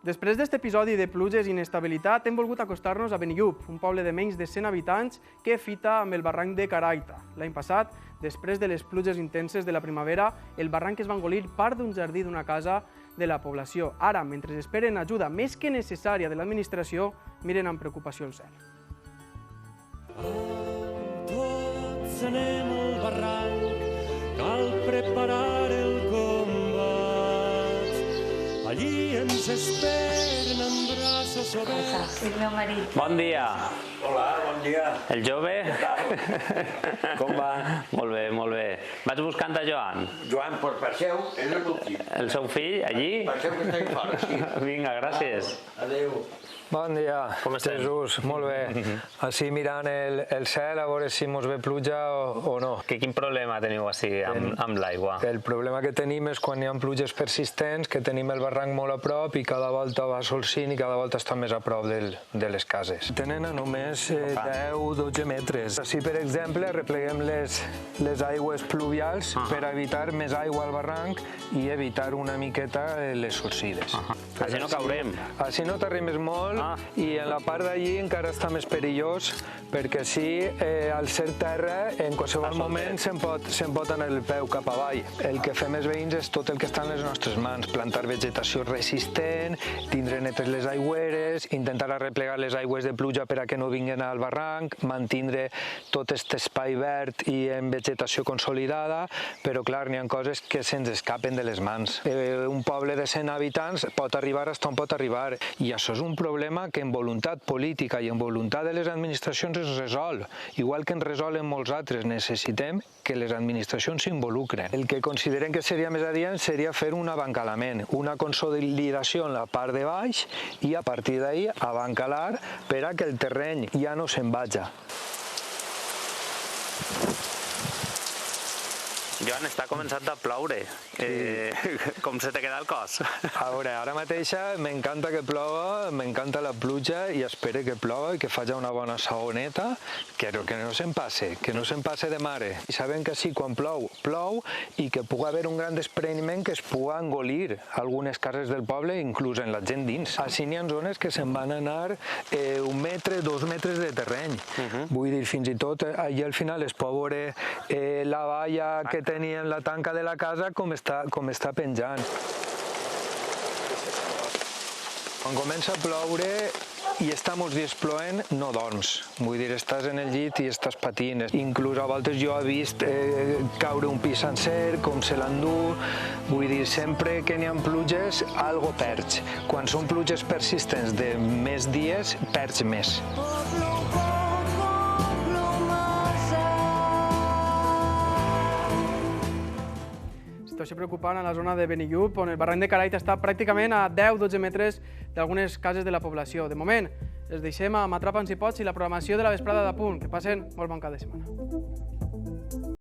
Després d'aquest episodi de pluges i inestabilitat, hem volgut acostar-nos a Benillup, un poble de menys de 100 habitants que fita amb el barranc de Caraita. L'any passat, després de les pluges intenses de la primavera, el barranc es va engolir part d'un jardí d'una casa de la població. Ara, mentre esperen ajuda més que necessària de l'administració, miren amb preocupació el cel. Tots anem al barranc, cal preparar el combat. Allí ens esperen amb braços oberts. El meu marit. Bon dia. Hola, bon dia. El jove? Com va? Molt bé, molt bé. Vaig buscant a Joan. Joan, pues passeu, és l'últim. El seu fill, allí? Passeu que estem fora, sí. Vinga, gràcies. Adéu. Bon dia, Com estem? Jesús, molt bé. Així mirant el cel a veure si mos ve pluja o no. Quin problema teniu així amb l'aigua? El problema que tenim és quan hi ha pluges persistents, que tenim el barranc molt a prop i cada volta va solcint i cada volta està més a prop de les cases. Tenen a només 10-12 metres. Així, per exemple, arrepleguem les aigües pluvials per evitar més aigua al barranc i evitar una miqueta les solcides. Així no caurem. Així no t'arrimes molt i en la part d'allí encara està més perillós perquè així, al ser terra, en qualsevol moment se'n pot anar el peu cap avall. El que fem els veïns és tot el que està en les nostres mans, plantar vegetació resistent, tindre netes les aigüeres, intentar arreplegar les aigües de pluja per a que no vinguin al barranc, mantindre tot aquest espai verd i en vegetació consolidada, però clar, n'hi ha coses que se'ns escapen de les mans. Un poble de 100 habitants pot arribar fins on pot arribar i això és un problema que en voluntat política i en voluntat de les administracions es resol, igual que en resolen molts altres. Necessitem que les administracions s'involucren. El que considerem que seria més adient seria fer un abancalament, una consolidació en la part de baix i a partir d'ahí abancalar per a que el terreny ja no se'n vagi. Joan, està començant a ploure. Com se te queda el cos? A veure, ara mateixa m'encanta que plova, m'encanta la pluja i espero que plova i que faci una bona saoneta, que no se'n passe de mare. I sabem que sí, quan plou, plou i que pugui haver un gran despreniment que es pugui engolir algunes cases del poble, inclús en la gent dins. Així n'hi ha zones que se'n van anar 1 metre, 2 metres de terreny. Vull dir, fins i tot allà al final es pot veure la valla que tenien la tanca de la casa com està penjant. Quan comença a ploure i està molts dies plovent, no dorms. Vull dir, estàs en el llit i estàs patint. Inclús a voltes jo he vist caure un pis sencer, com se l'endú. Vull dir, sempre que n'hi ha pluges, algo perds. Quan són pluges persistents de més dies, perds més. Situació preocupant a la zona de Benillup, on el barranc de Caraita està pràcticament a 10-12 metres d'algunes cases de la població. De moment, els deixem amb Atrapa'ns si pots i la programació de la vesprada d'Apunt. Que passen molt bon cap de setmana.